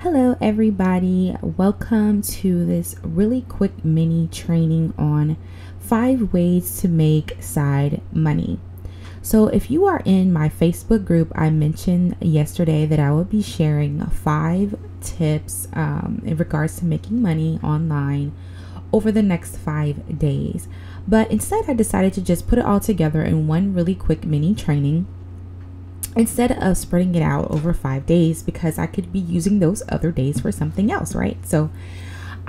Hello everybody, welcome to this really quick mini training on 5 ways to make side money. So if you are in my Facebook group, I mentioned yesterday that I will be sharing 5 tips in regards to making money online over the next 5 days. But instead I decided to just put it all together in one really quick mini training instead of spreading it out over 5 days, because I could be using those other days for something else, right? So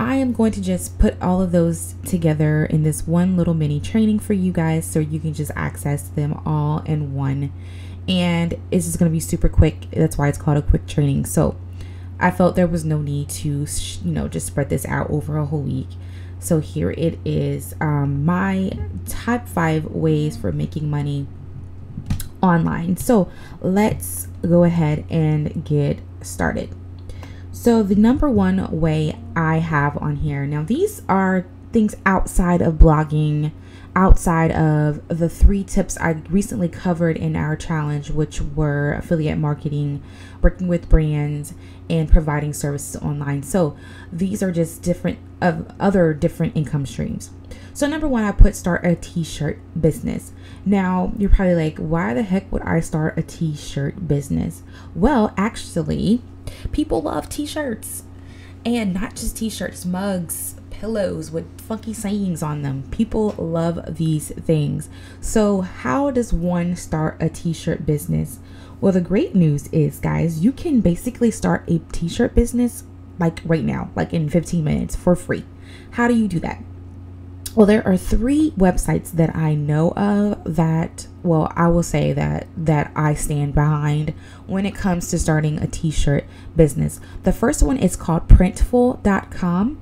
I am going to just put all of those together in this one little mini training for you guys so you can just access them all in one. And it's just going to be super quick. That's why it's called a quick training. So I felt there was no need to, just spread this out over a whole week. So here it is, my top 5 ways for making money online. So let's go ahead and get started. So the number one way I have on here, now these are things outside of blogging, outside of the 3 tips I recently covered in our challenge, which were affiliate marketing, working with brands, and providing services online. So these are just other different income streams. So number 1, I put start a t-shirt business. Now you're probably like, why the heck would I start a t-shirt business? Well, actually, people love t-shirts, and not just t-shirts, mugs, pillows with funky sayings on them. People love these things. So how does one start a t-shirt business? Well, the great news is, guys, you can basically start a t-shirt business like right now, like in 15 minutes for free. How do you do that? Well, there are 3 websites that I know of that, well, I will say that I stand behind when it comes to starting a t-shirt business. The first one is called Printful.com,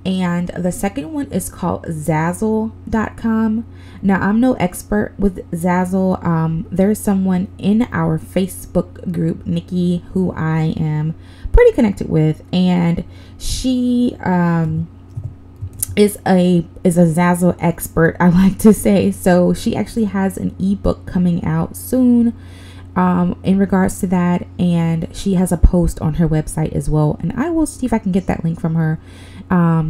and the second one is called Zazzle.com. Now, I'm no expert with Zazzle. There's someone in our Facebook group, Nikki, who I am pretty connected with, and she is a Zazzle expert, I like to say. So she actually has an ebook coming out soon in regards to that, and she has a post on her website as well, and I will see if I can get that link from her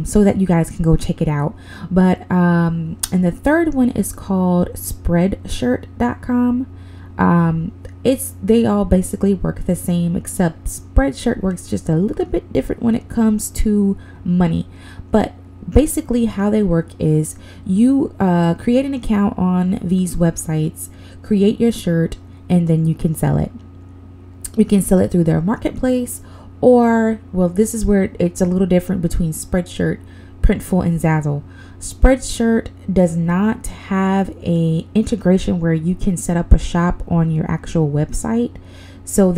so that you guys can go check it out. But and the third one is called Spreadshirt.com. They all basically work the same, except Spreadshirt works just a little bit different when it comes to money. But basically how they work is you create an account on these websites, create your shirt, and then you can sell it. You can sell it through their marketplace, or, well, this is where it's a little different between Spreadshirt, Printful, and Zazzle. Spreadshirt does not have a integration where you can set up a shop on your actual website. So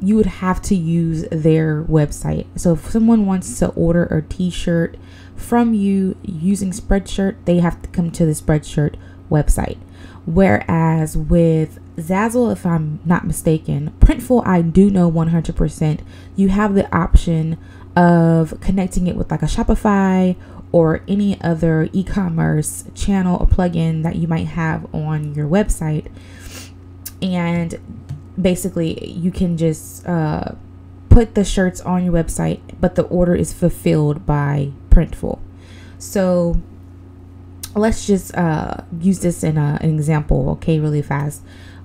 you would have to use their website. So if someone wants to order a t-shirt from you using Spreadshirt, they have to come to the Spreadshirt website. Whereas with Zazzle, if I'm not mistaken, Printful, I do know 100%, you have the option of connecting it with like a Shopify or any other e-commerce channel or plugin that you might have on your website. And basically you can just put the shirts on your website, but the order is fulfilled by Printful. So let's just use this in an example, okay, really fast.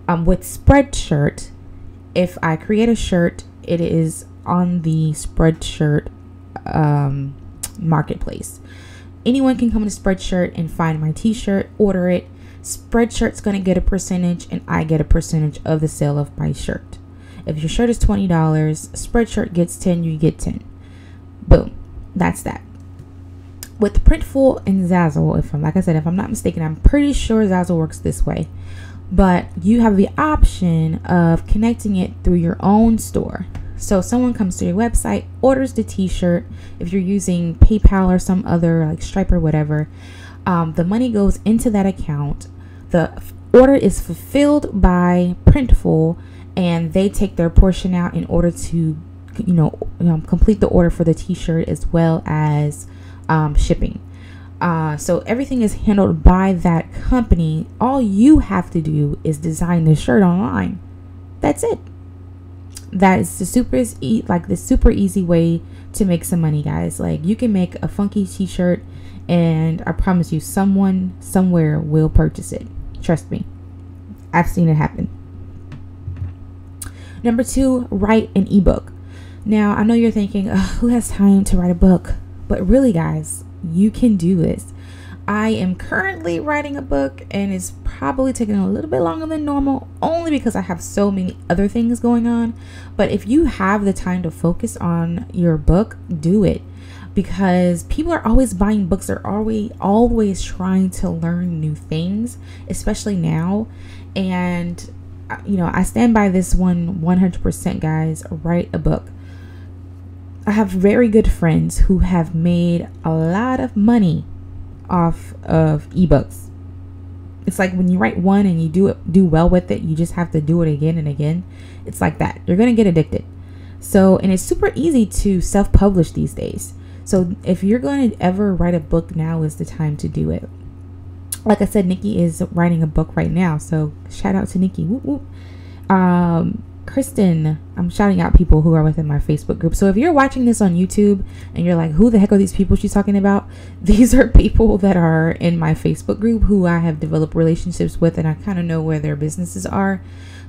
With Spreadshirt, if I create a shirt, it is on the Spreadshirt marketplace. Anyone can come to Spreadshirt and find my t-shirt, order it. Spreadshirt's going to get a percentage, and I get a percentage of the sale of my shirt. If your shirt is $20, Spreadshirt gets 10, you get 10. Boom. That's that. With Printful and Zazzle, if I'm not mistaken, I'm pretty sure Zazzle works this way, but you have the option of connecting it through your own store. So someone comes to your website, orders the t-shirt. If you're using PayPal or some other like Stripe or whatever, the money goes into that account. The order is fulfilled by Printful, and they take their portion out in order to, complete the order for the t-shirt as well as shipping. So everything is handled by that company. All you have to do is design the shirt online. That's it. that is the super easy way to make some money, guys. Like, you can make a funky t-shirt, and I promise you, someone somewhere will purchase it. Trust me, I've seen it happen. Number 2, write an ebook. Now, I know you're thinking, who has time to write a book? But really, guys, you can do this. I am currently writing a book, and it's probably taking a little bit longer than normal, only because I have so many other things going on. But if you have the time to focus on your book, do it, because people are always buying books. They're always trying to learn new things, especially now. And I stand by this 100%, guys. Write a book. I have very good friends who have made a lot of money off of ebooks. It's like when you write one and you do well with it, you just have to do it again and again. It's like that. You're gonna get addicted. So, and it's super easy to self-publish these days. So if you're going to ever write a book, now is the time to do it. Like I said, Nikki is writing a book right now, so shout out to Nikki. Whoop, whoop. Kristen, I'm shouting out people who are within my Facebook group. So if you're watching this on YouTube and you're like, who the heck are these people she's talking about? These are people that are in my Facebook group who I have developed relationships with, and I kind of know where their businesses are.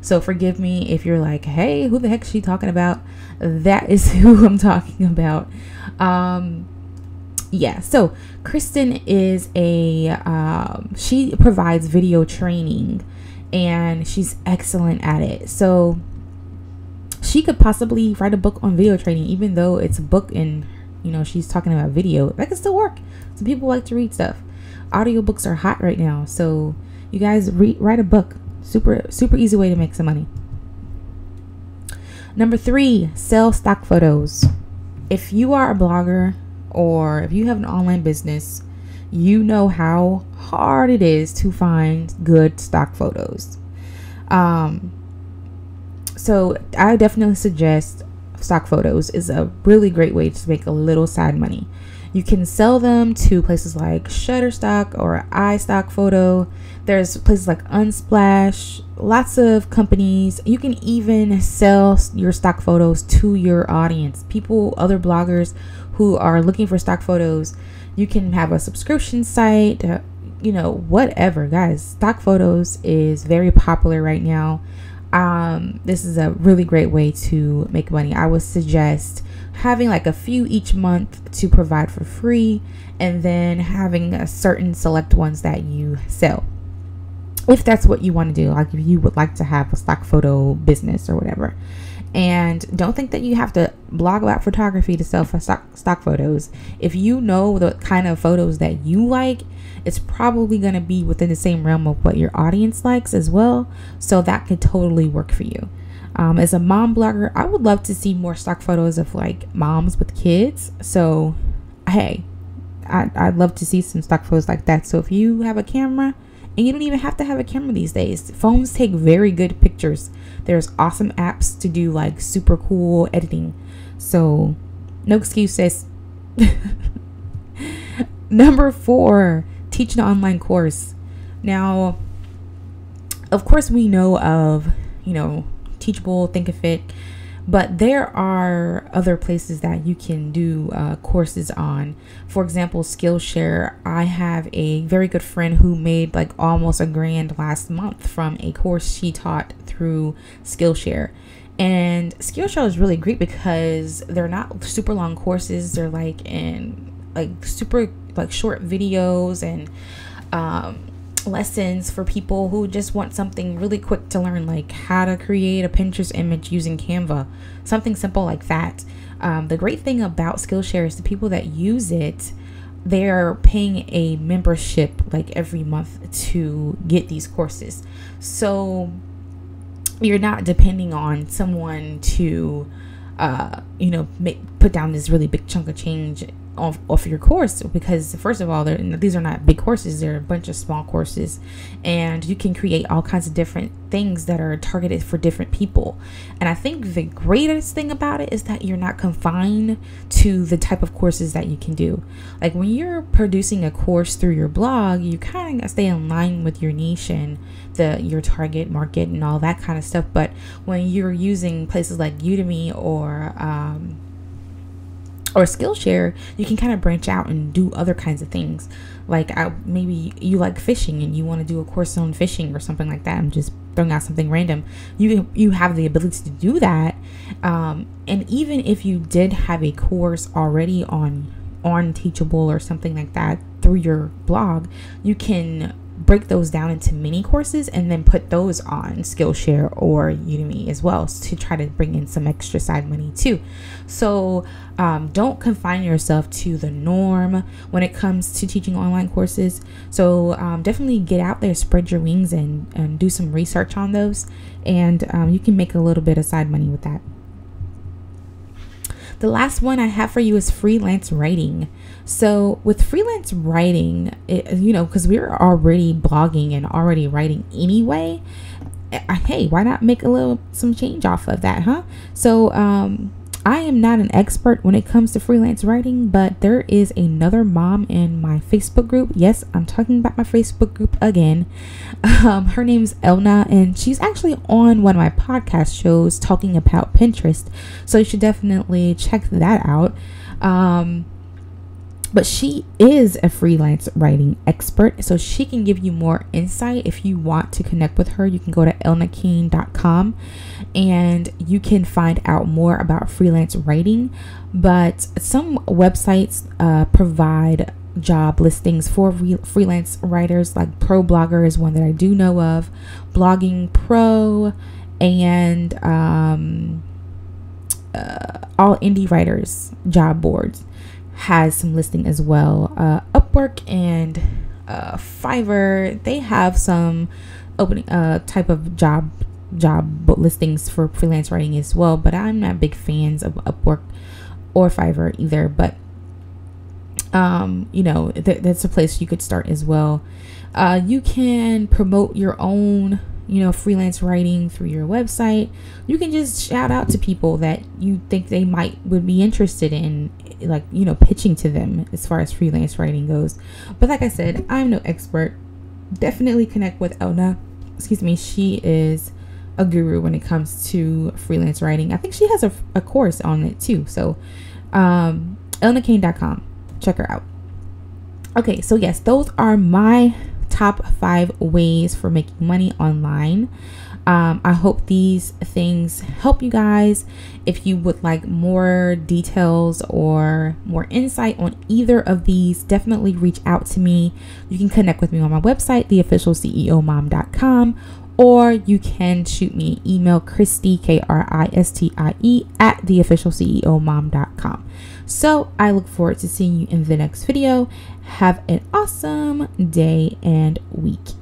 So forgive me if you're like, hey, who the heck is she talking about? That is who I'm talking about. Yeah, so Kristen is she provides video training, and she's excellent at it. So she could possibly write a book on video training, even though it's a book and she's talking about video. That could still work. Some people like to read stuff. Audiobooks are hot right now, so you guys write a book. Super easy way to make some money. Number 3, sell stock photos. If you are a blogger, or if you have an online business, you know how hard it is to find good stock photos. So I definitely suggest stock photos is a really great way to make a little side money. You can sell them to places like Shutterstock or iStockPhoto. There's places like Unsplash, lots of companies. You can even sell your stock photos to your audience, other bloggers who are looking for stock photos. You can have a subscription site, whatever, guys. Stock photos is very popular right now. This is a really great way to make money. I would suggest having like a few each month to provide for free, and then having a certain select ones that you sell, if that's what you want to do. Like if you would like to have a stock photo business or whatever. And don't think that you have to blog about photography to sell for stock photos. If you know the kind of photos that you like, it's probably going to be within the same realm of what your audience likes as well. So that could totally work for you. As a mom blogger, I would love to see more stock photos of like moms with kids. So, hey, I'd love to see some stock photos like that. So if you have a camera, and you don't even have to have a camera these days, phones take very good pictures. There's awesome apps to do like super cool editing. So no excuses. Number 4, teach an online course. Now, of course, we know of, Teachable, Thinkific, but there are other places that you can do courses on. For example, Skillshare. I have a very good friend who made like almost $1,000 last month from a course she taught through Skillshare. And Skillshare is really great because they're not super long courses. They're like in super short videos and lessons for people who just want something really quick to learn, like how to create a Pinterest image using Canva, something simple like that. The great thing about Skillshare is the people that use it, they're paying a membership like every month to get these courses. So you're not depending on someone to put down this really big chunk of change off your course, because first of all, these are not big courses, they're a bunch of small courses, and you can create all kinds of different things that are targeted for different people. And I think the greatest thing about it is that you're not confined to the type of courses that you can do. Like when you're producing a course through your blog, you kind of stay in line with your niche and your target market and all that kind of stuff. But when you're using places like Udemy or Skillshare, you can kind of branch out and do other kinds of things. Like maybe you like fishing and you want to do a course on fishing or something like that. I'm just throwing out something random. You have the ability to do that. And even if you did have a course already on Teachable or something like that through your blog, you can break those down into mini courses and then put those on Skillshare or Udemy as well, to try to bring in some extra side money too. So don't confine yourself to the norm when it comes to teaching online courses. So definitely get out there, spread your wings, and do some research on those, and you can make a little bit of side money with that. The last one I have for you is freelance writing. So with freelance writing, because we're already blogging and already writing anyway, hey, why not make some change off of that, huh? So I am not an expert when it comes to freelance writing, but there is another mom in my Facebook group. Yes, I'm talking about my Facebook group again. Her name's Elna, and she's actually on one of my podcast shows talking about Pinterest. So you should definitely check that out. But she is a freelance writing expert, so she can give you more insight. If you want to connect with her, you can go to elnaking.com and you can find out more about freelance writing. But some websites provide job listings for freelance writers, like Pro Blogger is one that I do know of, Blogging Pro, and All Indie Writers job boards has some listing as well. Upwork and Fiverr, they have some opening type of job listings for freelance writing as well, but I'm not big fans of Upwork or Fiverr either. But that's a place you could start as well. You can promote your own freelance writing through your website. You can just shout out to people that you think they would be interested in, like pitching to them as far as freelance writing goes. But like I said, I'm no expert. Definitely connect with Elna. She is a guru when it comes to freelance writing. I think she has a course on it too. So elnaking.com, check her out. Okay, so yes, those are my top 5 ways for making money online. I hope these things help you guys. If you would like more details or more insight on either of these, definitely reach out to me. You can connect with me on my website, theofficialceomom.com, or you can shoot me an email, Kristie, Kristie, at theofficialceomom.com. So I look forward to seeing you in the next video. Have an awesome day and week.